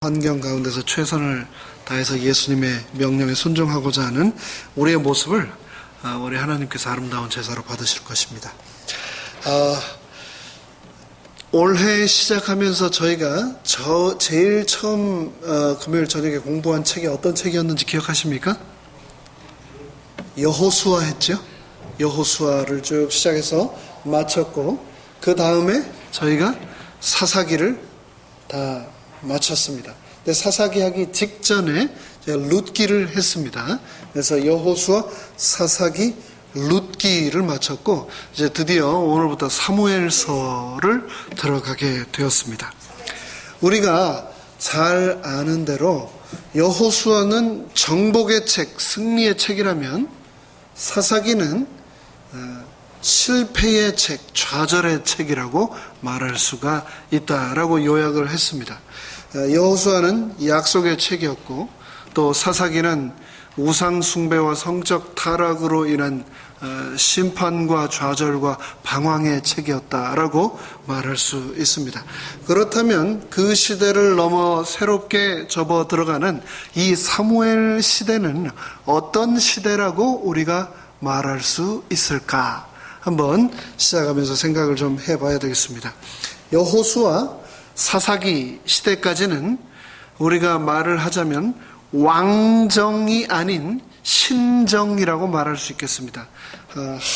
환경 가운데서 최선을 다해서 예수님의 명령에 순종하고자 하는 우리의 모습을 우리 하나님께서 아름다운 제사로 받으실 것입니다. 올해 시작하면서 저희가 제일 처음 금요일 저녁에 공부한 책이 어떤 책이었는지 기억하십니까? 여호수아 했죠? 여호수아를 쭉 시작해서 마쳤고 그 다음에 저희가 사사기를 다 마쳤습니다. 근데 사사기 하기 직전에 제가 룻기를 했습니다. 그래서 여호수아, 사사기, 룻기를 마쳤고 이제 드디어 오늘부터 사무엘서를 들어가게 되었습니다. 우리가 잘 아는 대로 여호수아는 정복의 책, 승리의 책이라면 사사기는 실패의 책, 좌절의 책이라고 말할 수가 있다라고 요약을 했습니다. 여호수아는 약속의 책이었고 또 사사기는 우상 숭배와 성적 타락으로 인한 심판과 좌절과 방황의 책이었다라고 말할 수 있습니다. 그렇다면 그 시대를 넘어 새롭게 접어 들어가는 이 사무엘 시대는 어떤 시대라고 우리가 말할 수 있을까? 한번 시작하면서 생각을 좀 해봐야 되겠습니다. 여호수아, 사사기 시대까지는 우리가 말을 하자면 왕정이 아닌 신정이라고 말할 수 있겠습니다.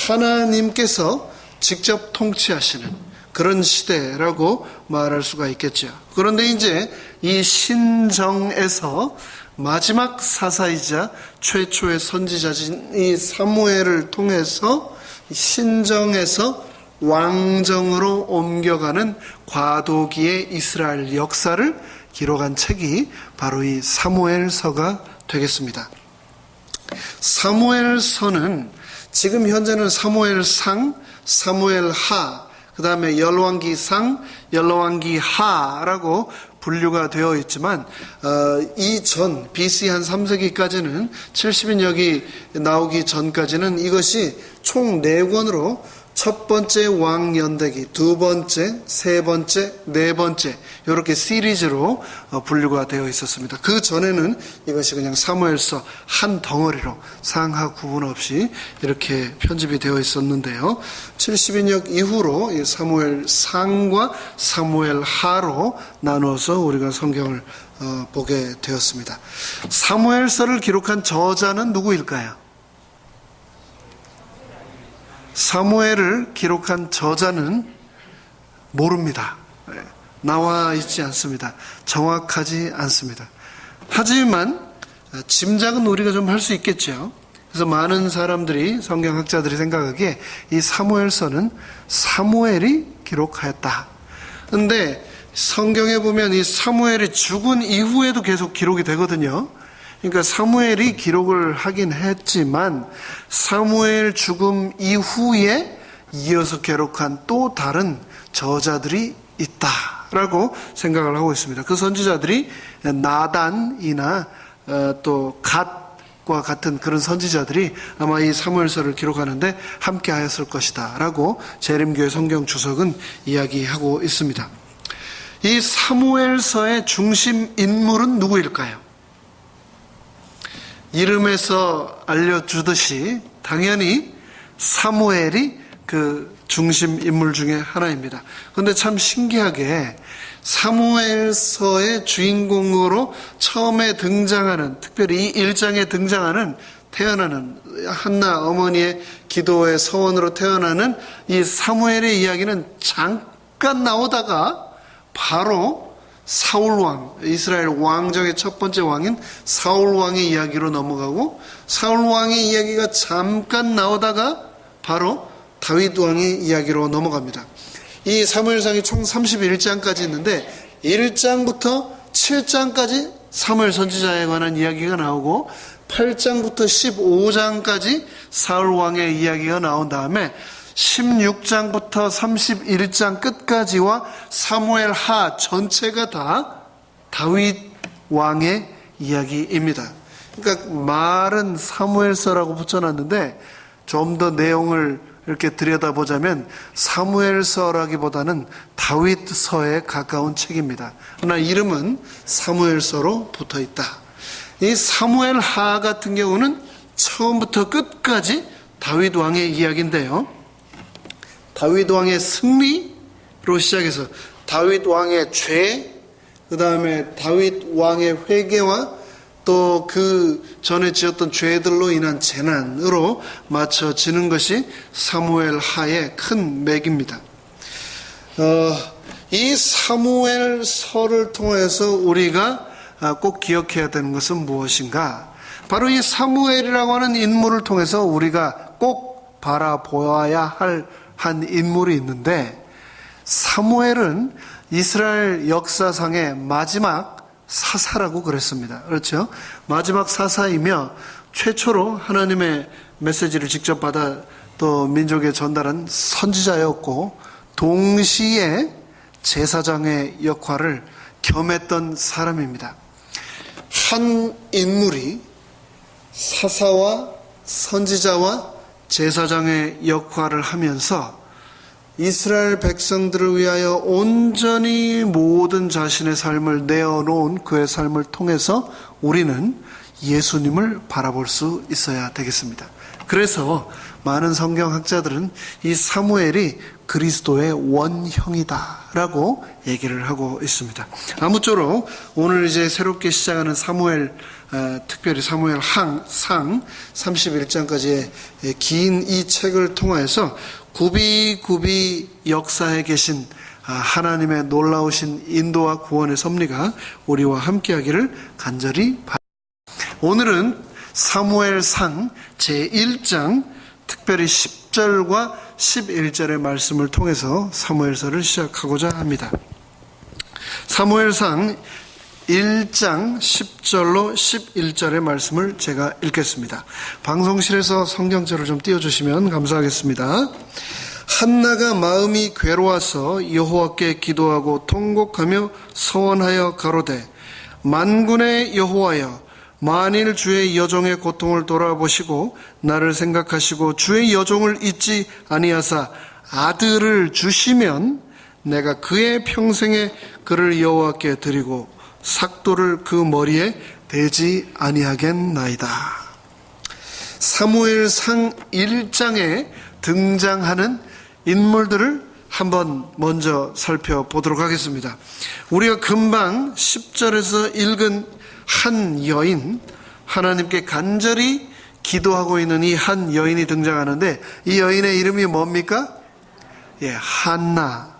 하나님께서 직접 통치하시는 그런 시대라고 말할 수가 있겠죠. 그런데 이제 이 신정에서 마지막 사사이자 최초의 선지자인 이 사무엘을 통해서 신정에서 왕정으로 옮겨가는 과도기의 이스라엘 역사를 기록한 책이 바로 이 사무엘서가 되겠습니다. 사무엘서는 지금 현재는 사무엘상, 사무엘하, 그 다음에 열왕기상, 열왕기하라고 분류가 되어 있지만 이전 BC 한 3세기까지는 70인역이 나오기 전까지는 이것이 총 4권으로 첫 번째 왕연대기, 두 번째, 세 번째, 네 번째 이렇게 시리즈로 분류가 되어 있었습니다. 그 전에는 이것이 그냥 사무엘서 한 덩어리로 상하 구분 없이 이렇게 편집이 되어 있었는데요. 70인역 이후로 이 사무엘상과 사무엘하로 나누어서 우리가 성경을 보게 되었습니다. 사무엘서를 기록한 저자는 누구일까요? 사무엘을 기록한 저자는 모릅니다. 나와 있지 않습니다. 정확하지 않습니다. 하지만 짐작은 우리가 좀 할 수 있겠죠. 그래서 많은 사람들이, 성경학자들이 생각하기에 이 사무엘서는 사무엘이 기록하였다. 그런데 성경에 보면 이 사무엘이 죽은 이후에도 계속 기록이 되거든요. 그러니까 사무엘이 기록을 하긴 했지만 사무엘 죽음 이후에 이어서 기록한 또 다른 저자들이 있다라고 생각을 하고 있습니다. 그 선지자들이 나단이나 또 갓과 같은 그런 선지자들이 아마 이 사무엘서를 기록하는데 함께 하였을 것이다 라고 재림교회 성경 주석은 이야기하고 있습니다. 이 사무엘서의 중심 인물은 누구일까요? 이름에서 알려주듯이 당연히 사무엘이 그 중심 인물 중에 하나입니다. 그런데 참 신기하게 사무엘서의 주인공으로 처음에 등장하는, 특별히 이 1장에 등장하는 태어나는 한나 어머니의 기도의 서원으로 태어나는 이 사무엘의 이야기는 잠깐 나오다가 바로 사울왕, 이스라엘 왕정의 첫 번째 왕인 사울왕의 이야기로 넘어가고 사울왕의 이야기가 잠깐 나오다가 바로 다윗왕의 이야기로 넘어갑니다. 이 사무엘상이 총 31장까지 있는데 1장부터 7장까지 사무엘 선지자에 관한 이야기가 나오고 8장부터 15장까지 사울왕의 이야기가 나온 다음에 16장부터 31장 끝까지와 사무엘하 전체가 다 다윗 왕의 이야기입니다. 그러니까 말은 사무엘서라고 붙여놨는데 좀 더 내용을 이렇게 들여다보자면 사무엘서라기보다는 다윗서에 가까운 책입니다. 그러나 이름은 사무엘서로 붙어 있다. 이 사무엘하 같은 경우는 처음부터 끝까지 다윗 왕의 이야기인데요. 다윗 왕의 승리로 시작해서 다윗 왕의 죄, 그 다음에 다윗 왕의 회개와 또 그 전에 지었던 죄들로 인한 재난으로 맞춰지는 것이 사무엘하의 큰 맥입니다. 이 사무엘서를 통해서 우리가 꼭 기억해야 되는 것은 무엇인가? 바로 이 사무엘이라고 하는 인물을 통해서 우리가 꼭 바라보아야 할 한 인물이 있는데, 사무엘은 이스라엘 역사상의 마지막 사사라고 그랬습니다. 그렇죠? 마지막 사사이며 최초로 하나님의 메시지를 직접 받아 또 민족에 전달한 선지자였고, 동시에 제사장의 역할을 겸했던 사람입니다. 한 인물이 사사와 선지자와 제사장의 역할을 하면서 이스라엘 백성들을 위하여 온전히 모든 자신의 삶을 내어놓은 그의 삶을 통해서 우리는 예수님을 바라볼 수 있어야 되겠습니다. 그래서 많은 성경학자들은 이 사무엘이 그리스도의 원형이다라고 얘기를 하고 있습니다. 아무쪼록 오늘 이제 새롭게 시작하는 사무엘, 특별히 사무엘 상 31장까지의 긴 이 책을 통해서 굽이굽이 역사에 계신 하나님의 놀라우신 인도와 구원의 섭리가 우리와 함께하기를 간절히 바랍니다. 오늘은 사무엘상 제1장 특별히 10절과 11절의 말씀을 통해서 사무엘서를 시작하고자 합니다. 사무엘상 1장 10절로 11절의 말씀을 제가 읽겠습니다. 방송실에서 성경절을 좀 띄워주시면 감사하겠습니다. 한나가 마음이 괴로워서 여호와께 기도하고 통곡하며 서원하여 가로되, 만군의 여호와여, 만일 주의 여종의 고통을 돌아보시고 나를 생각하시고 주의 여종을 잊지 아니하사 아들을 주시면 내가 그의 평생에 그를 여호와께 드리고 삭도를 그 머리에 대지 아니하겠나이다. 사무엘상 1장에 등장하는 인물들을 한번 먼저 살펴보도록 하겠습니다. 우리가 금방 10절에서 읽은 한 여인, 하나님께 간절히 기도하고 있는 이 한 여인이 등장하는데, 이 여인의 이름이 뭡니까? 한나.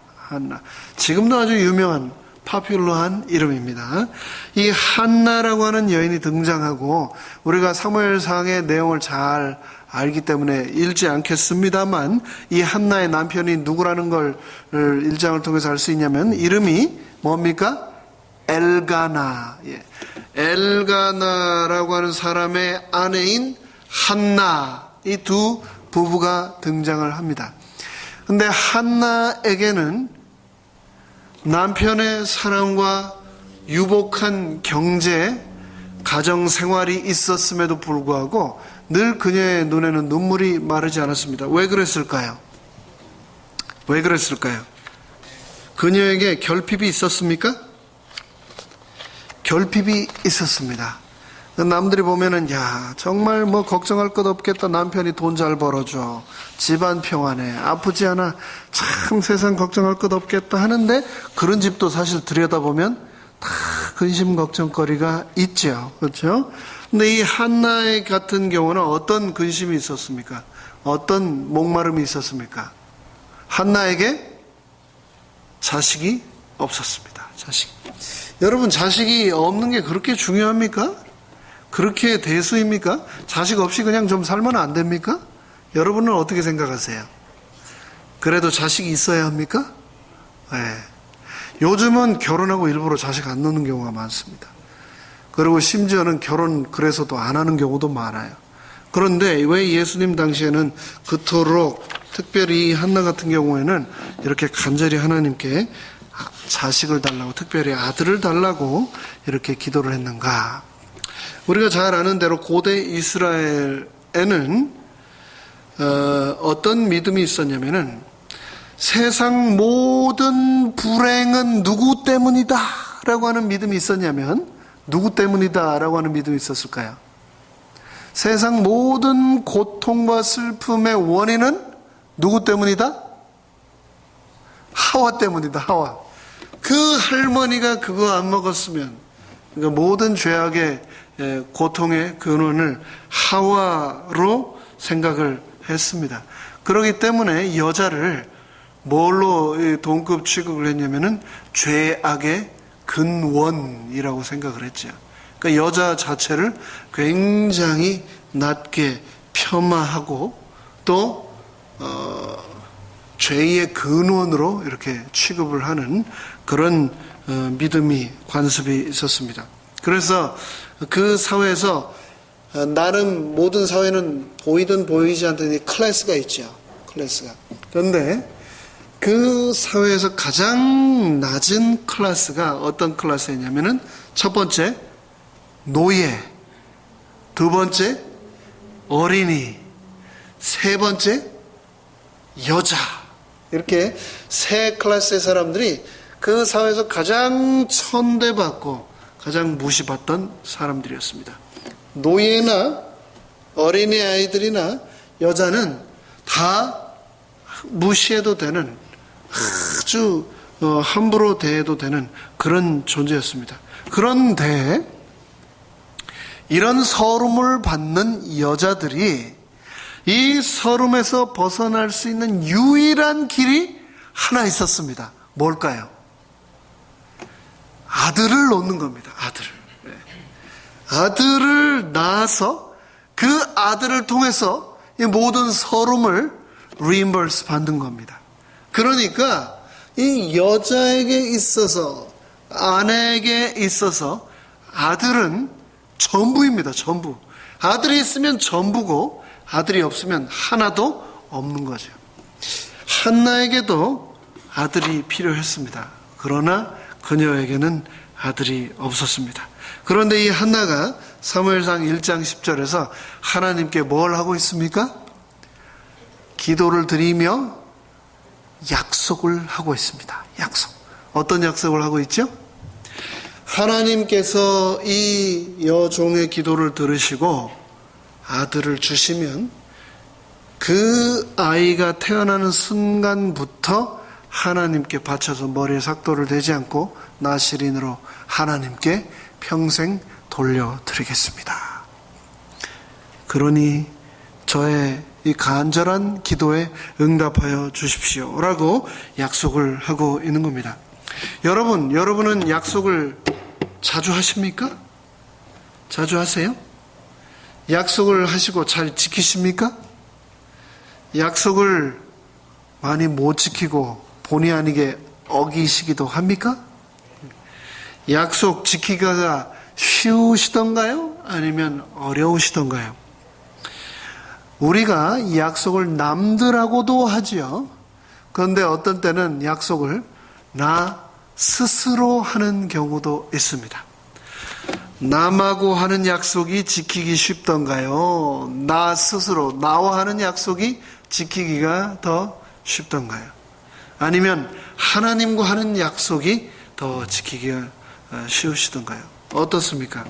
지금도 아주 유명한 파퓰러한 이름입니다. 이 한나라고 하는 여인이 등장하고, 우리가 사무엘상의 내용을 잘 알기 때문에 읽지 않겠습니다만, 이 한나의 남편이 누구라는 걸 1장을 통해서 알 수 있냐면, 이름이 뭡니까? 엘가나. 엘가나라고 하는 사람의 아내인 한나, 이 두 부부가 등장을 합니다. 근데 한나에게는 남편의 사랑과 유복한 경제, 가정 생활이 있었음에도 불구하고 늘 그녀의 눈에는 눈물이 마르지 않았습니다. 왜 그랬을까요? 왜 그랬을까요? 그녀에게 결핍이 있었습니까? 결핍이 있었습니다. 남들이 보면은, 야, 정말 뭐 걱정할 것 없겠다. 남편이 돈 잘 벌어줘. 집안 평안해. 아프지 않아. 참 세상 걱정할 것 없겠다 하는데, 그런 집도 사실 들여다보면 다 근심 걱정거리가 있죠. 그렇죠? 근데 이 한나의 같은 경우는 어떤 근심이 있었습니까? 어떤 목마름이 있었습니까? 한나에게 자식이 없었습니다. 자식. 여러분, 자식이 없는 게 그렇게 중요합니까? 그렇게 대수입니까? 자식 없이 그냥 좀 살면 안 됩니까? 여러분은 어떻게 생각하세요? 그래도 자식이 있어야 합니까? 네. 요즘은 결혼하고 일부러 자식 안 낳는 경우가 많습니다. 그리고 심지어는 결혼 그래서도 안 하는 경우도 많아요. 그런데 왜 예수님 당시에는 그토록 특별히 한나 같은 경우에는 이렇게 간절히 하나님께 자식을 달라고, 특별히 아들을 달라고 이렇게 기도를 했는가? 우리가 잘 아는 대로 고대 이스라엘에는 어떤 믿음이 있었냐면은 세상 모든 불행은 누구 때문이다 라고 하는 믿음이 있었냐면 누구 때문이다 라고 하는 믿음이 있었을까요? 세상 모든 고통과 슬픔의 원인은 누구 때문이다? 하와 때문이다. 하와. 그 할머니가 그거 안 먹었으면, 그러니까 모든 죄악의 고통의 근원을 하와로 생각을 했습니다. 그렇기 때문에 여자를 뭘로 동급 취급을 했냐면은 죄악의 근원이라고 생각을 했죠. 그러니까 여자 자체를 굉장히 낮게 폄하하고 또 죄의 근원으로 이렇게 취급을 하는 그런 믿음이 관습이 있었습니다. 그래서 그 사회에서 나름 모든 사회는 보이든 보이지 않든 클래스가 있죠. 클래스가. 그런데 그 사회에서 가장 낮은 클래스가 어떤 클래스였냐면은 첫 번째 노예, 두 번째 어린이, 세 번째 여자, 이렇게 세 클래스의 사람들이 그 사회에서 가장 천대받고 가장 무시받던 사람들이었습니다. 노예나 어린이 아이들이나 여자는 다 무시해도 되는, 아주 함부로 대해도 되는 그런 존재였습니다. 그런데 이런 서름을 받는 여자들이 이 서름에서 벗어날 수 있는 유일한 길이 하나 있었습니다. 뭘까요? 아들을 놓는 겁니다. 아들을. 아들을 낳아서 그 아들을 통해서 이 모든 서름을 reimburse 받는 겁니다. 그러니까 이 여자에게 있어서, 아내에게 있어서 아들은 전부입니다. 전부. 아들이 있으면 전부고 아들이 없으면 하나도 없는 거죠. 한나에게도 아들이 필요했습니다. 그러나 그녀에게는 아들이 없었습니다. 그런데 이 한나가 사무엘상 1장 10절에서 하나님께 뭘 하고 있습니까? 기도를 드리며 약속을 하고 있습니다. 약속. 어떤 약속을 하고 있죠? 하나님께서 이 여종의 기도를 들으시고 아들을 주시면 그 아이가 태어나는 순간부터 하나님께 바쳐서 머리에 삭도를 대지 않고 나시린으로 하나님께 평생 돌려드리겠습니다. 그러니 저의 이 간절한 기도에 응답하여 주십시오 라고 약속을 하고 있는 겁니다. 여러분은 약속을 자주 하십니까? 자주 하세요? 약속을 하시고 잘 지키십니까? 약속을 많이 못 지키고 본의 아니게 어기시기도 합니까? 약속 지키기가 쉬우시던가요? 아니면 어려우시던가요? 우리가 이 약속을 남들하고도 하지요. 그런데 어떤 때는 약속을 나 스스로 하는 경우도 있습니다. 남하고 하는 약속이 지키기 쉽던가요? 나 스스로, 나와 하는 약속이 지키기가 더 쉽던가요? 아니면 하나님과 하는 약속이 더 지키기가 쉬우시던가요? 어떻습니까?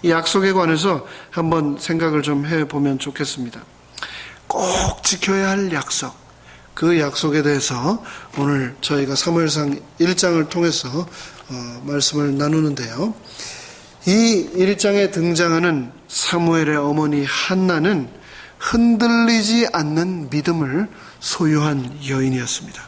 이 약속에 관해서 한번 생각을 좀 해보면 좋겠습니다. 꼭 지켜야 할 약속, 그 약속에 대해서 오늘 저희가 사무엘상 1장을 통해서 말씀을 나누는데요. 이 1장에 등장하는 사무엘의 어머니 한나는 흔들리지 않는 믿음을 소유한 여인이었습니다.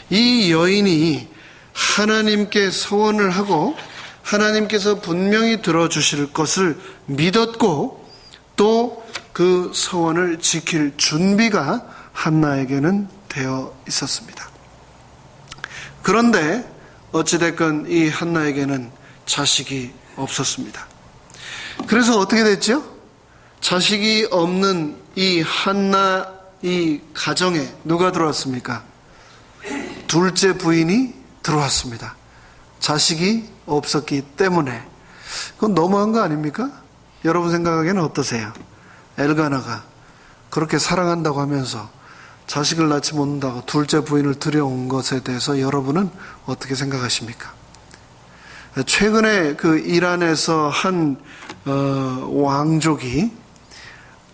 이 여인이 하나님께 소원을 하고 하나님께서 분명히 들어주실 것을 믿었고 또 그 소원을 지킬 준비가 한나에게는 되어 있었습니다. 그런데 어찌됐건 이 한나에게는 자식이 없었습니다. 그래서 어떻게 됐죠? 자식이 없는 이 한나 이 가정에 누가 들어왔습니까? 둘째 부인이 들어왔습니다. 자식이 없었기 때문에. 그건 너무한 거 아닙니까? 여러분 생각하기에는 어떠세요? 엘가나가 그렇게 사랑한다고 하면서 자식을 낳지 못한다고 둘째 부인을 들여온 것에 대해서 여러분은 어떻게 생각하십니까? 최근에 그 이란에서 한 왕족이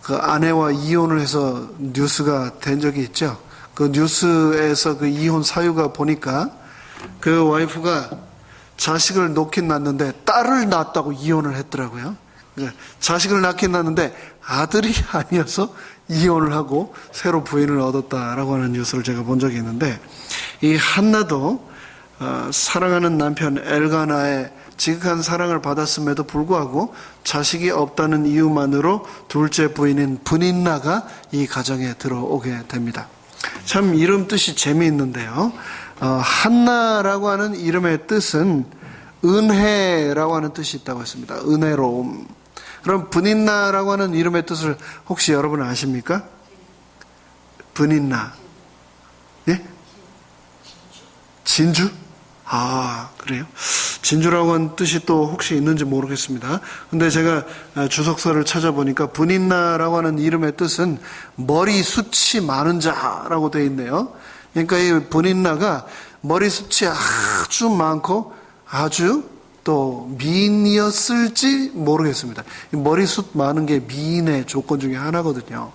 그 아내와 이혼을 해서 뉴스가 된 적이 있죠. 그 뉴스에서 그 이혼 사유가 보니까 그 와이프가 자식을 놓긴 낳는데 딸을 낳았다고 이혼을 했더라고요. 자식을 낳긴 낳는데 아들이 아니어서 이혼을 하고 새로 부인을 얻었다라고 하는 뉴스를 제가 본 적이 있는데, 이 한나도 사랑하는 남편 엘가나의 지극한 사랑을 받았음에도 불구하고 자식이 없다는 이유만으로 둘째 부인인 브닌나가 이 가정에 들어오게 됩니다. 참 이름 뜻이 재미있는데요. 한나라고 하는 이름의 뜻은 은혜라고 하는 뜻이 있다고 했습니다. 은혜로움. 그럼 브닌나라고 하는 이름의 뜻을 혹시 여러분 아십니까? 브닌나. 예? 진주? 아, 그래요? 진주라고 하는 뜻이 또 혹시 있는지 모르겠습니다. 근데 제가 주석서를 찾아보니까 브닌나라고 하는 이름의 뜻은 머리숱이 많은 자라고 되어 있네요. 그러니까 이 브닌나가 머리숱이 아주 많고 아주 또 미인이었을지 모르겠습니다. 머리숱 많은 게 미인의 조건 중에 하나거든요.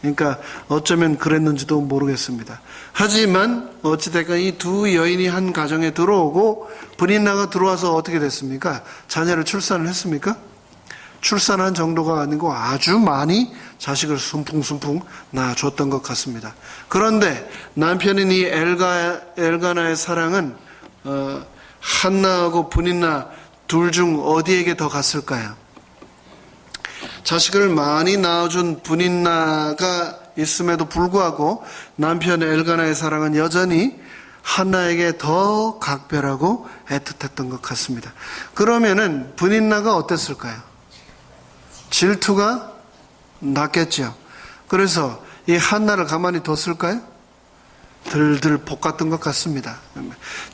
그러니까 어쩌면 그랬는지도 모르겠습니다. 하지만 어찌됐건 이 두 여인이 한 가정에 들어오고 브닌나가 들어와서 어떻게 됐습니까? 자녀를 출산을 했습니까? 출산한 정도가 아니고 아주 많이 자식을 숨풍숨풍 낳아줬던 것 같습니다. 그런데 남편인 이 엘가나의 사랑은 한나하고 브닌나 둘 중 어디에게 더 갔을까요? 자식을 많이 낳아준 브닌나가 있음에도 불구하고 남편 엘가나의 사랑은 여전히 한나에게 더 각별하고 애틋했던 것 같습니다. 그러면은 브닌나가 어땠을까요? 질투가 났겠죠. 그래서 이 한나를 가만히 뒀을까요? 들들 볶았던 것 같습니다.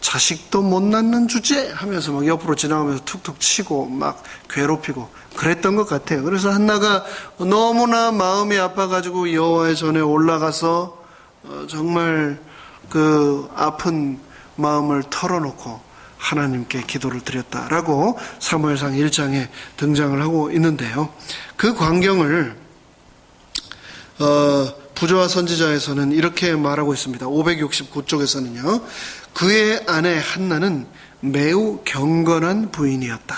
자식도 못 낳는 주제 하면서 막 옆으로 지나가면서 툭툭 치고 막 괴롭히고 그랬던 것 같아요. 그래서 한나가 너무나 마음이 아파가지고 여호와의 전에 올라가서 정말 그 아픈 마음을 털어놓고 하나님께 기도를 드렸다라고 사무엘상 1장에 등장을 하고 있는데요. 그 광경을 부조와 선지자에서는 이렇게 말하고 있습니다. 569쪽에서는요. 그의 아내 한나는 매우 경건한 부인이었다.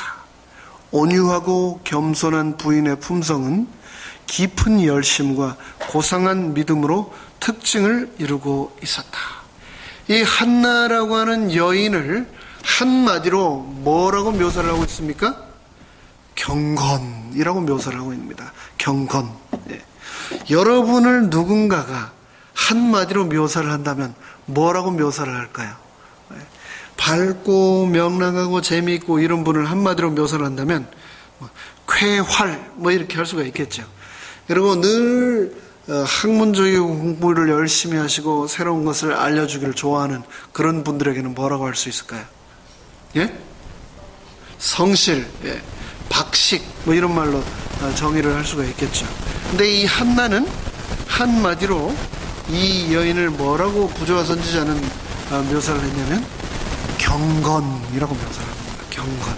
온유하고 겸손한 부인의 품성은 깊은 열심과 고상한 믿음으로 특징을 이루고 있었다. 이 한나라고 하는 여인을 한마디로 뭐라고 묘사를 하고 있습니까? 경건이라고 묘사를 하고 있습니다. 경건. 예. 여러분을 누군가가 한마디로 묘사를 한다면 뭐라고 묘사를 할까요? 밝고 명랑하고 재미있고 이런 분을 한마디로 묘사를 한다면 쾌활 이렇게 할 수가 있겠죠. 그리고 늘 학문적인 공부를 열심히 하시고 새로운 것을 알려주기를 좋아하는 그런 분들에게는 뭐라고 할 수 있을까요? 예? 성실, 예. 박식 이런 말로 정의를 할 수가 있겠죠. 근데 이 한나는 한마디로 이 여인을 뭐라고 부조와 선지자는 묘사를 했냐면 경건이라고 묘사를 합니다. 경건.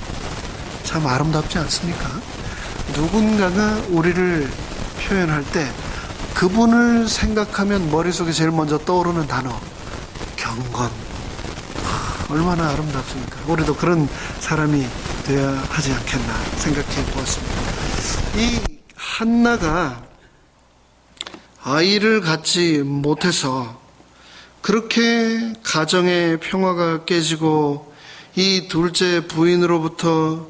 참 아름답지 않습니까? 누군가가 우리를 표현할 때 그분을 생각하면 머릿속에 제일 먼저 떠오르는 단어 경건. 얼마나 아름답습니까? 우리도 그런 사람이 되어야 하지 않겠나 생각해 보았습니다. 이 한나가 아이를 갖지 못해서 그렇게 가정의 평화가 깨지고 이 둘째 부인으로부터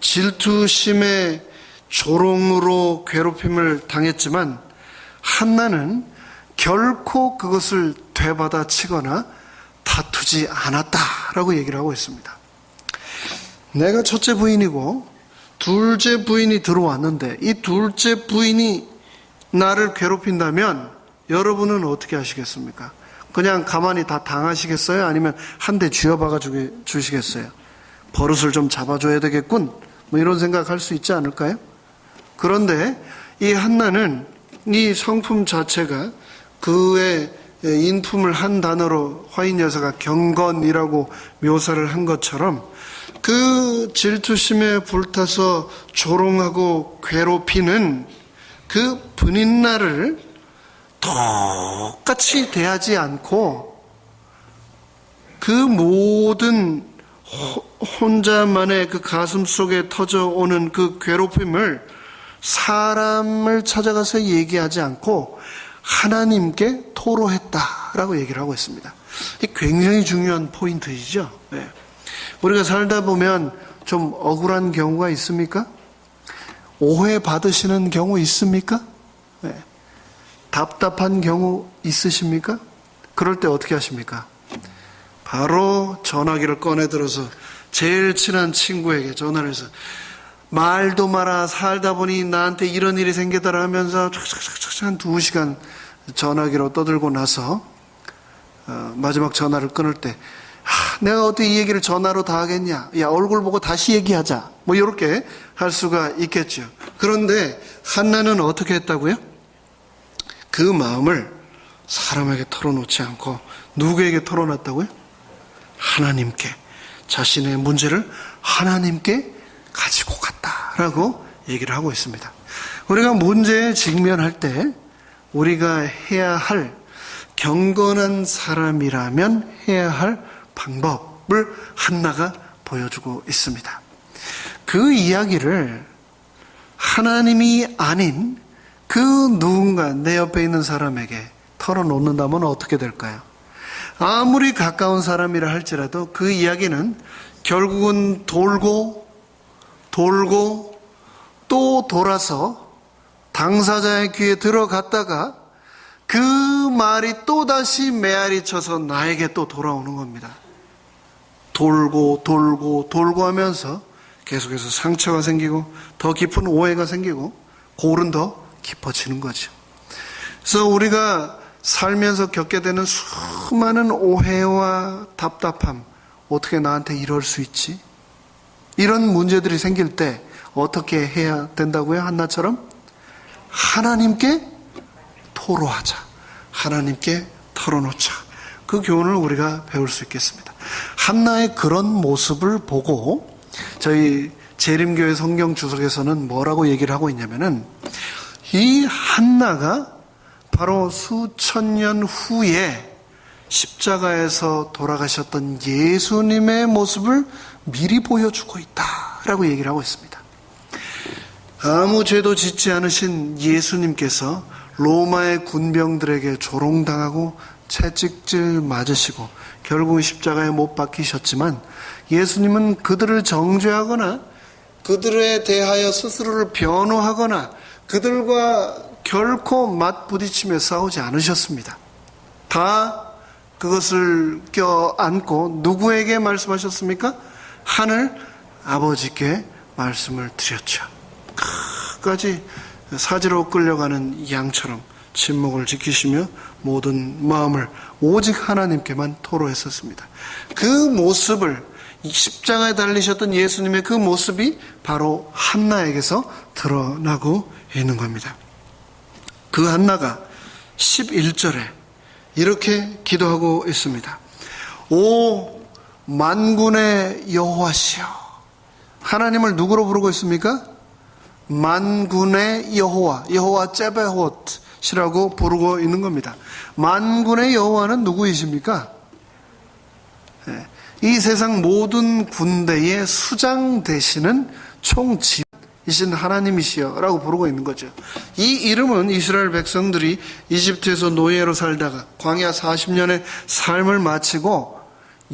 질투심의 조롱으로 괴롭힘을 당했지만 한나는 결코 그것을 되받아치거나 다투지 않았다라고 얘기를 하고 있습니다. 내가 첫째 부인이고 둘째 부인이 들어왔는데 이 둘째 부인이 나를 괴롭힌다면 여러분은 어떻게 하시겠습니까? 그냥 가만히 다 당하시겠어요? 아니면 한 대 쥐어박아 주시겠어요? 버릇을 좀 잡아줘야 되겠군 이런 생각할 수 있지 않을까요? 그런데 이 한나는 이 성품 자체가 그의 인품을 한 단어로 화인 여사가 경건이라고 묘사를 한 것처럼 그 질투심에 불타서 조롱하고 괴롭히는 그 분인나를 똑같이 대하지 않고 그 모든 혼자만의 그 가슴 속에 터져오는 그 괴롭힘을 사람을 찾아가서 얘기하지 않고 하나님께 토로했다라고 얘기를 하고 있습니다. 이게 굉장히 중요한 포인트이죠. 네. 우리가 살다 보면 좀 억울한 경우가 있습니까? 오해 받으시는 경우 있습니까? 네. 답답한 경우 있으십니까? 그럴 때 어떻게 하십니까? 바로 전화기를 꺼내 들어서 제일 친한 친구에게 전화를 해서 말도 마라, 살다 보니 나한테 이런 일이 생겼더라 하면서 한 2시간 전화기로 떠들고 나서 마지막 전화를 끊을 때 내가 어떻게 이 얘기를 전화로 다 하겠냐, 야 얼굴 보고 다시 얘기하자, 뭐 이렇게 할 수가 있겠죠. 그런데 한나는 어떻게 했다고요? 그 마음을 사람에게 털어놓지 않고 누구에게 털어놨다고요? 하나님께, 자신의 문제를 하나님께 가지고 갔다라고 얘기를 하고 있습니다. 우리가 문제에 직면할 때 우리가 해야 할, 경건한 사람이라면 해야 할 방법을 한나가 보여주고 있습니다. 그 이야기를 하나님이 아닌 그 누군가 내 옆에 있는 사람에게 털어놓는다면 어떻게 될까요? 아무리 가까운 사람이라 할지라도 그 이야기는 결국은 돌고 또 돌아서 당사자의 귀에 들어갔다가 그 말이 또다시 메아리 쳐서 나에게 또 돌아오는 겁니다. 돌고 하면서 계속해서 상처가 생기고 더 깊은 오해가 생기고 골은 더 깊어지는 거죠. 그래서 우리가 살면서 겪게 되는 수많은 오해와 답답함, 어떻게 나한테 이럴 수 있지? 이런 문제들이 생길 때 어떻게 해야 된다고요? 한나처럼 하나님께 토로하자, 하나님께 털어놓자. 그 교훈을 우리가 배울 수 있겠습니다. 한나의 그런 모습을 보고 저희 재림교회 성경 주석에서는 뭐라고 얘기를 하고 있냐면은, 이 한나가 바로 수천 년 후에 십자가에서 돌아가셨던 예수님의 모습을 미리 보여주고 있다라고 얘기를 하고 있습니다. 아무 죄도 짓지 않으신 예수님께서 로마의 군병들에게 조롱당하고 채찍질 맞으시고 결국 십자가에 못 박히셨지만, 예수님은 그들을 정죄하거나 그들에 대하여 스스로를 변호하거나 그들과 결코 맞부딪히며 싸우지 않으셨습니다. 다 그것을 껴안고 누구에게 말씀하셨습니까? 하늘 아버지께 말씀을 드렸죠. 끝까지 사지로 끌려가는 양처럼 침묵을 지키시며 모든 마음을 오직 하나님께만 토로했었습니다. 그 모습을, 십자가에 달리셨던 예수님의 그 모습이 바로 한나에게서 드러나고 있는 겁니다. 그 한나가 11절에 이렇게 기도하고 있습니다. 오 만군의 여호와시여. 하나님을 누구로 부르고 있습니까? 만군의 여호와, 여호와 제베홠이라고 부르고 있는 겁니다. 만군의 여호와는 누구이십니까? 이 세상 모든 군대의 수장 되시는 총지휘이신 하나님이시여 라고 부르고 있는 거죠. 이 이름은 이스라엘 백성들이 이집트에서 노예로 살다가 광야 40년의 삶을 마치고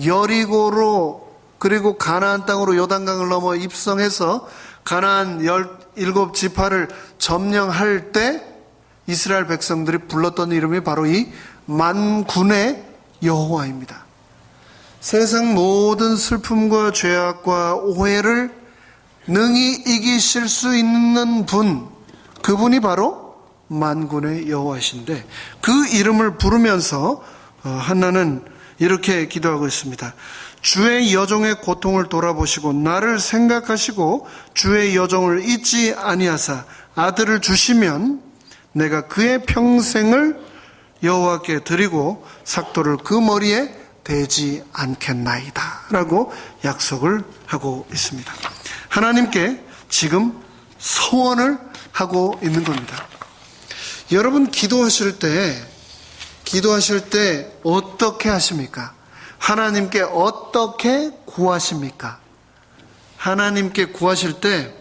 여리고로, 그리고 가나안 땅으로 요단강을 넘어 입성해서 가나안 17지파를 점령할 때 이스라엘 백성들이 불렀던 이름이 바로 이 만군의 여호와입니다. 세상 모든 슬픔과 죄악과 오해를 능히 이기실 수 있는 분, 그분이 바로 만군의 여호와이신데, 그 이름을 부르면서 한나는 이렇게 기도하고 있습니다. 주의 여종의 고통을 돌아보시고 나를 생각하시고 주의 여종을 잊지 아니하사 아들을 주시면 내가 그의 평생을 여호와께 드리고 삭도를 그 머리에 대지 않겠나이다 라고 약속을 하고 있습니다. 하나님께 지금 소원을 하고 있는 겁니다. 여러분 기도하실 때 어떻게 하십니까? 하나님께 어떻게 구하십니까? 하나님께 구하실 때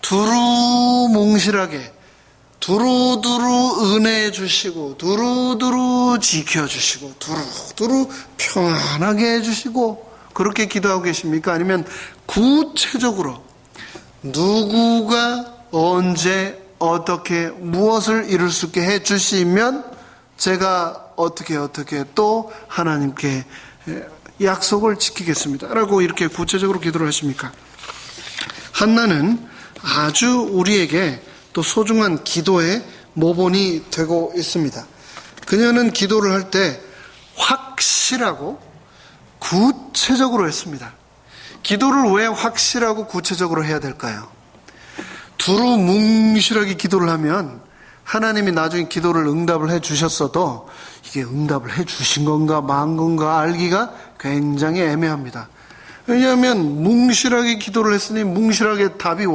두루뭉실하게 두루두루 은혜 주시고 두루두루 지켜주시고 두루두루 평안하게 해주시고 그렇게 기도하고 계십니까? 아니면 구체적으로 누구가 언제 어떻게 무엇을 이룰 수 있게 해주시면 제가 어떻게 또 하나님께 약속을 지키겠습니다 라고 이렇게 구체적으로 기도를 하십니까? 한나는 아주 우리에게 또 소중한 기도의 모본이 되고 있습니다. 그녀는 기도를 할 때 확실하고 구체적으로 했습니다. 기도를 왜 확실하고 구체적으로 해야 될까요? 두루뭉실하게 기도를 하면 하나님이 나중에 기도를 응답을 해 주셨어도 이게 응답을 해 주신 건가 만 건가 알기가 굉장히 애매합니다. 왜냐하면 뭉실하게 기도를 했으니 뭉실하게 답이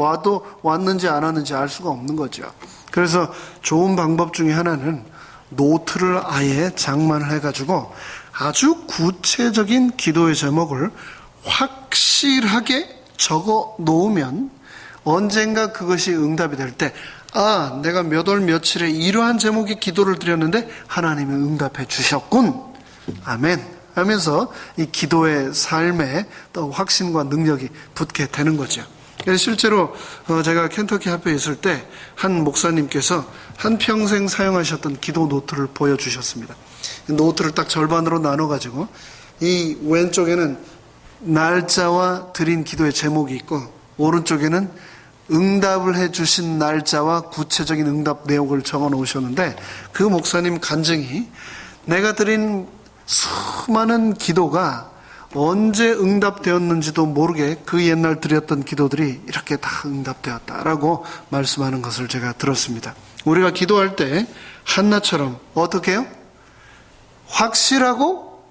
왔는지 안 왔는지 알 수가 없는 거죠. 그래서 좋은 방법 중에 하나는 노트를 아예 장만을 해가지고 아주 구체적인 기도의 제목을 확실하게 적어 놓으면 언젠가 그것이 응답이 될 때 내가 몇 월 며칠에 이러한 제목의 기도를 드렸는데 하나님이 응답해 주셨군. 아멘 하면서 이 기도의 삶에 또 확신과 능력이 붙게 되는 거죠. 실제로 제가 켄터키 학교에 있을 때 한 목사님께서 한평생 사용하셨던 기도 노트를 보여주셨습니다. 노트를 딱 절반으로 나눠가지고 이 왼쪽에는 날짜와 드린 기도의 제목이 있고 오른쪽에는 응답을 해주신 날짜와 구체적인 응답 내용을 적어 놓으셨는데 그 목사님 간증이 내가 드린 수많은 기도가 언제 응답되었는지도 모르게 그 옛날 드렸던 기도들이 이렇게 다 응답되었다라고 말씀하는 것을 제가 들었습니다. 우리가 기도할 때 한나처럼 어떻게 해요? 확실하고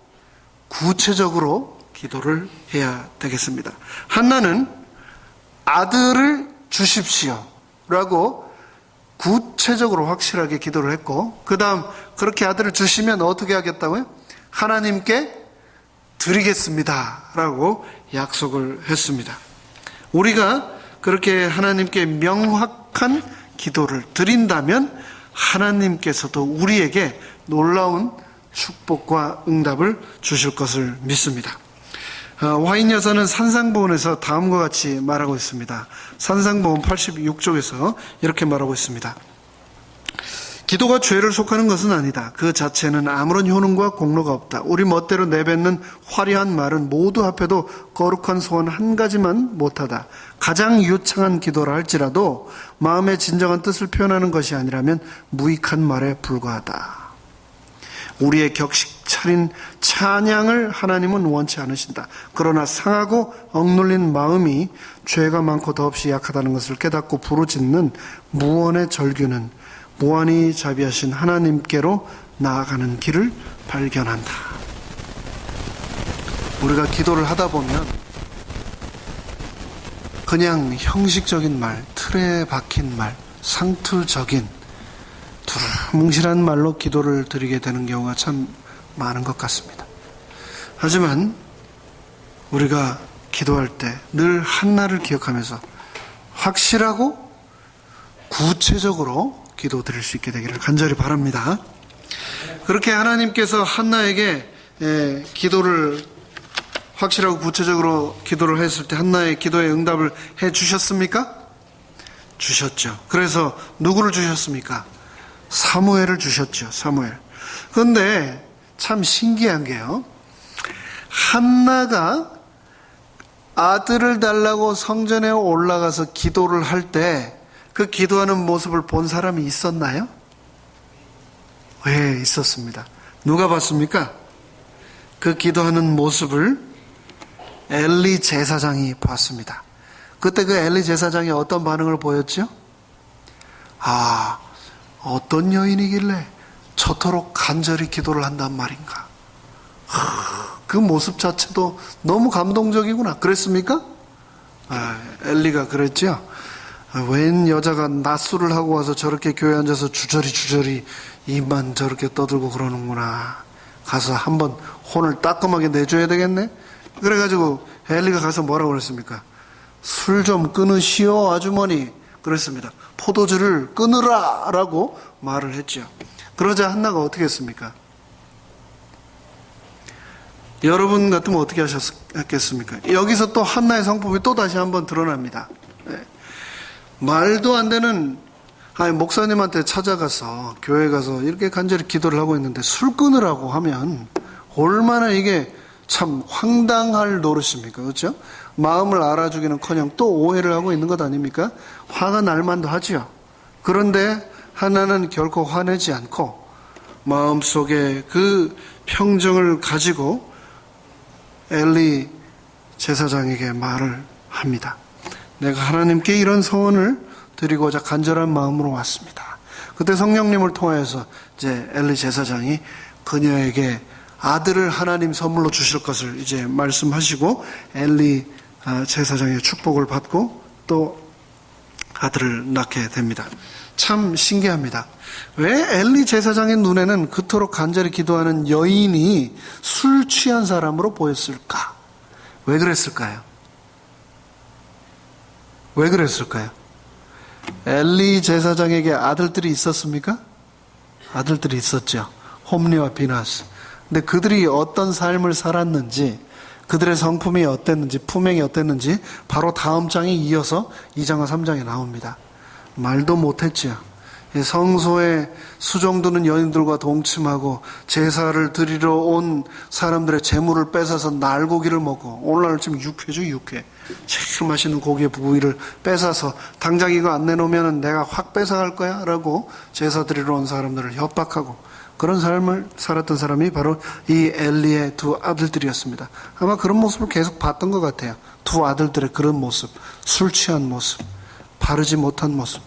구체적으로 기도를 해야 되겠습니다. 한나는 아들을 주십시오 라고 구체적으로 확실하게 기도를 했고 그 다음 그렇게 아들을 주시면 어떻게 하겠다고요? 하나님께 드리겠습니다 라고 약속을 했습니다. 우리가 그렇게 하나님께 명확한 기도를 드린다면 하나님께서도 우리에게 놀라운 축복과 응답을 주실 것을 믿습니다. 화인 여사는 산상보훈에서 다음과 같이 말하고 있습니다. 산상보훈 86쪽에서 이렇게 말하고 있습니다. 기도가 죄를 속하는 것은 아니다. 그 자체는 아무런 효능과 공로가 없다. 우리 멋대로 내뱉는 화려한 말은 모두 합해도 거룩한 소원 한 가지만 못하다. 가장 유창한 기도라 할지라도 마음의 진정한 뜻을 표현하는 것이 아니라면 무익한 말에 불과하다. 우리의 격식 차린 찬양을 하나님은 원치 않으신다. 그러나 상하고 억눌린 마음이 죄가 많고 더없이 약하다는 것을 깨닫고 부르짖는 무언의 절규는 무한히 자비하신 하나님께로 나아가는 길을 발견한다. 우리가 기도를 하다 보면 그냥 형식적인 말, 틀에 박힌 말, 상투적인 두루뭉실한 말로 기도를 드리게 되는 경우가 참 많은 것 같습니다. 하지만 우리가 기도할 때 늘 한나를 기억하면서 확실하고 구체적으로 기도 드릴 수 있게 되기를 간절히 바랍니다. 그렇게 하나님께서 한나에게 기도를 확실하고 구체적으로 기도를 했을 때 한나의 기도에 응답을 해 주셨습니까? 주셨죠. 그래서 누구를 주셨습니까? 사무엘을 주셨죠. 사무엘. 그런데 참 신기한 게요. 한나가 아들을 달라고 성전에 올라가서 기도를 할 때 그 기도하는 모습을 본 사람이 있었나요? 네, 있었습니다. 누가 봤습니까? 그 기도하는 모습을 엘리 제사장이 봤습니다. 그때 그 엘리 제사장이 어떤 반응을 보였죠? 어떤 여인이길래 저토록 간절히 기도를 한단 말인가. 그 모습 자체도 너무 감동적이구나. 그랬습니까? 엘리가 그랬죠. 웬 여자가 낮술을 하고 와서 저렇게 교회에 앉아서 주저리 입만 저렇게 떠들고 그러는구나. 가서 한번 혼을 따끔하게 내줘야 되겠네. 그래가지고 엘리가 가서 뭐라고 그랬습니까? 술 좀 끊으시오 아주머니. 그랬습니다. 포도주를 끊으라 라고 말을 했죠. 그러자 한나가 어떻게 했습니까? 여러분 같으면 어떻게 하셨겠습니까? 여기서 또 한나의 성품이 또 다시 한번 드러납니다. 말도 안 되는 목사님한테 찾아가서 교회 가서 이렇게 간절히 기도를 하고 있는데 술 끊으라고 하면 얼마나 이게 참 황당할 노릇입니까? 그렇죠? 마음을 알아주기는커녕 또 오해를 하고 있는 것 아닙니까? 화가 날 만도 하지요. 그런데 하나는 결코 화내지 않고 마음속에 그 평정을 가지고 엘리 제사장에게 말을 합니다. 내가 하나님께 이런 소원을 드리고자 간절한 마음으로 왔습니다. 그때 성령님을 통해서 이제 엘리 제사장이 그녀에게 아들을 하나님 선물로 주실 것을 이제 말씀하시고 엘리 제사장의 축복을 받고 또 아들을 낳게 됩니다. 참 신기합니다. 왜 엘리 제사장의 눈에는 그토록 간절히 기도하는 여인이 술 취한 사람으로 보였을까? 왜 그랬을까요? 왜 그랬을까요? 엘리 제사장에게 아들들이 있었습니까? 아들들이 있었죠. 홈리와 비나스. 근데 그들이 어떤 삶을 살았는지, 그들의 성품이 어땠는지, 품행이 어땠는지 바로 다음 장에 이어서 2장과 3장에 나옵니다. 말도 못했죠. 성소에 수종드는 여인들과 동침하고 제사를 드리러 온 사람들의 재물을 뺏어서 날고기를 먹고, 오늘날 지금 육회죠, 육회. 제일 맛있는 고기의 부위를 뺏어서 당장 이거 안 내놓으면 내가 확 뺏어갈 거야 라고 제사 드리러 온 사람들을 협박하고, 그런 삶을 살았던 사람이 바로 이 엘리의 두 아들들이었습니다. 아마 그런 모습을 계속 봤던 것 같아요. 두 아들들의 그런 모습, 술 취한 모습, 바르지 못한 모습.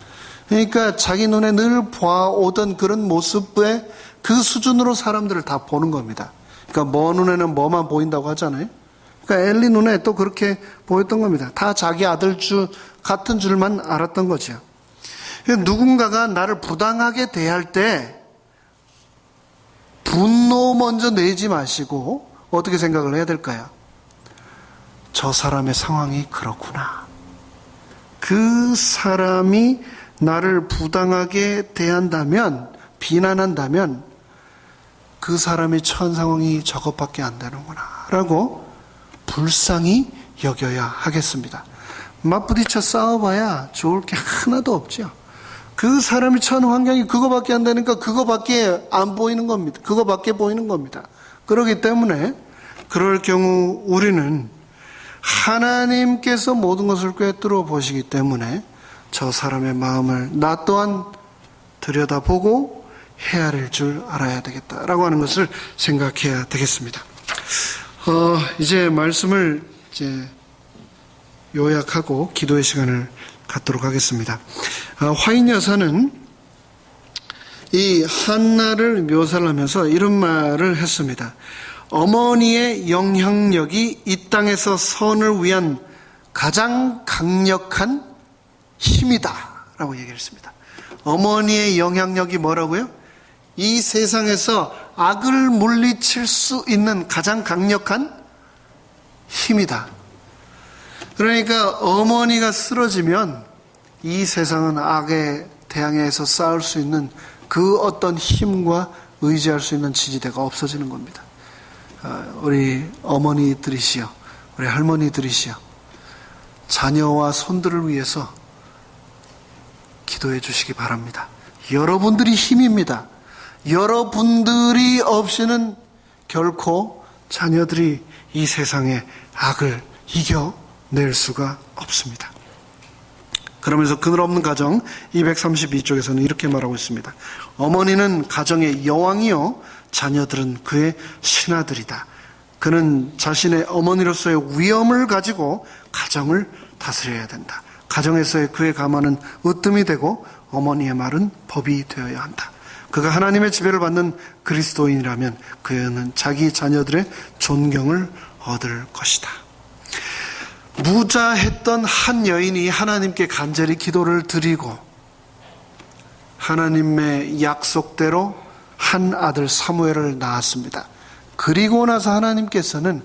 그러니까 자기 눈에 늘 봐오던 그런 모습에 그 수준으로 사람들을 다 보는 겁니다. 그러니까 먼 눈에는 뭐만 보인다고 하잖아요. 그러니까 엘리 눈에 또 그렇게 보였던 겁니다. 다 자기 아들 같은 줄만 알았던 거죠. 누군가가 나를 부당하게 대할 때 분노 먼저 내지 마시고 어떻게 생각을 해야 될까요? 저 사람의 상황이 그렇구나. 그 사람이 나를 부당하게 대한다면, 비난한다면 그 사람이 처한 상황이 저것밖에 안 되는구나 라고 불쌍히 여겨야 하겠습니다. 맞부딪혀 싸워봐야 좋을 게 하나도 없죠. 그 사람이 처한 환경이 그거밖에 안 되니까 그거밖에 안 보이는 겁니다. 그거밖에 보이는 겁니다. 그렇기 때문에 그럴 경우 우리는 하나님께서 모든 것을 꿰뚫어 보시기 때문에 저 사람의 마음을 나 또한 들여다보고 헤아릴 줄 알아야 되겠다라고 하는 것을 생각해야 되겠습니다. 이제 말씀을 요약하고 기도의 시간을 갖도록 하겠습니다. 화인 여사는 이 한나를 묘사를 하면서 이런 말을 했습니다. 어머니의 영향력이 이 땅에서 선을 위한 가장 강력한 힘이다 라고 얘기를 했습니다. 어머니의 영향력이 뭐라고요? 이 세상에서 악을 물리칠 수 있는 가장 강력한 힘이다. 그러니까 어머니가 쓰러지면 이 세상은 악에 대항해서 싸울 수 있는 그 어떤 힘과 의지할 수 있는 지지대가 없어지는 겁니다. 우리 어머니들이시여, 우리 할머니들이시여, 자녀와 손들을 위해서 기도해 주시기 바랍니다. 여러분들이 힘입니다. 여러분들이 없이는 결코 자녀들이 이 세상의 악을 이겨낼 수가 없습니다. 그러면서 그늘없는 가정 232쪽에서는 이렇게 말하고 있습니다. 어머니는 가정의 여왕이요 자녀들은 그의 신하들이다. 그는 자신의 어머니로서의 위엄을 가지고 가정을 다스려야 된다. 가정에서의 그의 가만은 으뜸이 되고 어머니의 말은 법이 되어야 한다. 그가 하나님의 지배를 받는 그리스도인이라면 그는 자기 자녀들의 존경을 얻을 것이다. 무자했던 한 여인이 하나님께 간절히 기도를 드리고 하나님의 약속대로 한 아들 사무엘을 낳았습니다. 그리고 나서 하나님께서는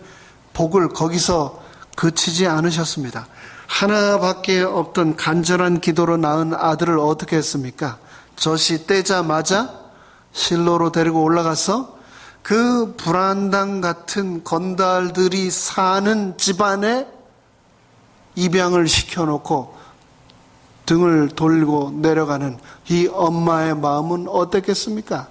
복을 거기서 그치지 않으셨습니다. 하나밖에 없던 간절한 기도로 낳은 아들을 어떻게 했습니까? 젖이 떼자마자 실로로 데리고 올라가서 그 불안당 같은 건달들이 사는 집안에 입양을 시켜놓고 등을 돌리고 내려가는 이 엄마의 마음은 어땠겠습니까?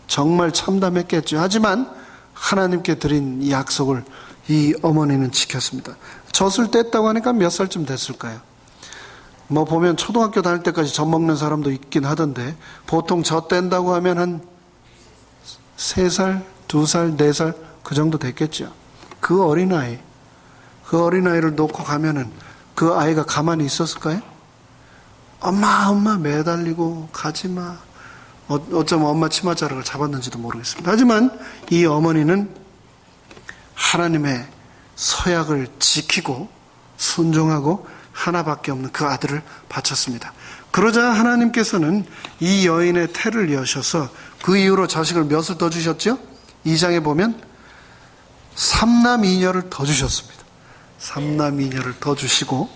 정말 참담했겠죠. 하지만 하나님께 드린 약속을 이 어머니는 지켰습니다. 젖을 뗐다고 하니까 몇 살쯤 됐을까요? 뭐 보면 초등학교 다닐 때까지 젖 먹는 사람도 있긴 하던데 보통 젖 뗀다고 하면 한 3살, 2살, 4살 그 정도 됐겠죠. 그 어린아이를 놓고 가면은 그 아이가 가만히 있었을까요? 엄마 매달리고 가지마. 어쩌면 엄마 치맛자락을 잡았는지도 모르겠습니다. 하지만 이 어머니는 하나님의 서약을 지키고 순종하고 하나밖에 없는 그 아들을 바쳤습니다. 그러자 하나님께서는 이 여인의 태를 여셔서 그 이후로 자식을 몇을 더 주셨죠? 2장에 보면 3남 2녀를 더 주셨습니다. 3남 2녀를 더 주시고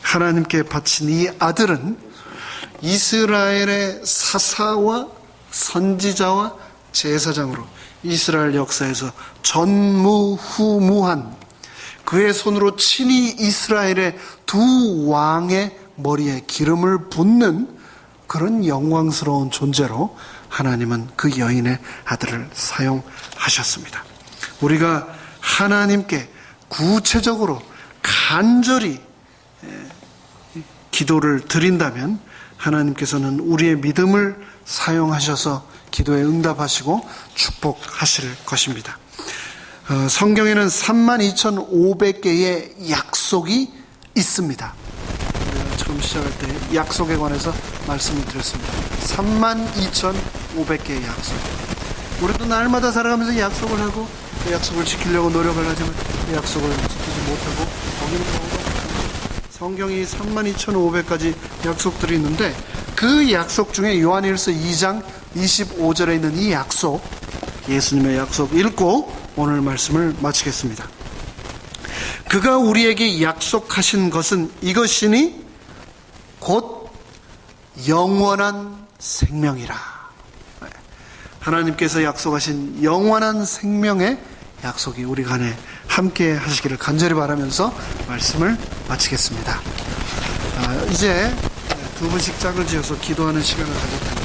하나님께 바친 이 아들은 이스라엘의 사사와 선지자와 제사장으로 이스라엘 역사에서 전무후무한 그의 손으로 친히 이스라엘의 두 왕의 머리에 기름을 붓는 그런 영광스러운 존재로 하나님은 그 여인의 아들을 사용하셨습니다. 우리가 하나님께 구체적으로 간절히 기도를 드린다면 하나님께서는 우리의 믿음을 사용하셔서 기도에 응답하시고 축복하실 것입니다. 성경에는 32,500개의 약속이 있습니다. 처음 시작할 때 약속에 관해서 말씀을 드렸습니다. 32,500개의 약속. 우리도 날마다 살아가면서 약속을 하고 그 약속을 지키려고 노력을 하지만 그 약속을 지키지 못하고 거기는 경우가 성경이 32,500가지 약속들이 있는데 그 약속 중에 요한일서 2장 25절에 있는 이 약속, 예수님의 약속 읽고 오늘 말씀을 마치겠습니다. 그가 우리에게 약속하신 것은 이것이니 곧 영원한 생명이라. 하나님께서 약속하신 영원한 생명의 약속이 우리 간에 함께 하시기를 간절히 바라면서 말씀을 마치겠습니다. 이제 두 분씩 짝을 지어서 기도하는 시간을 가질 텐데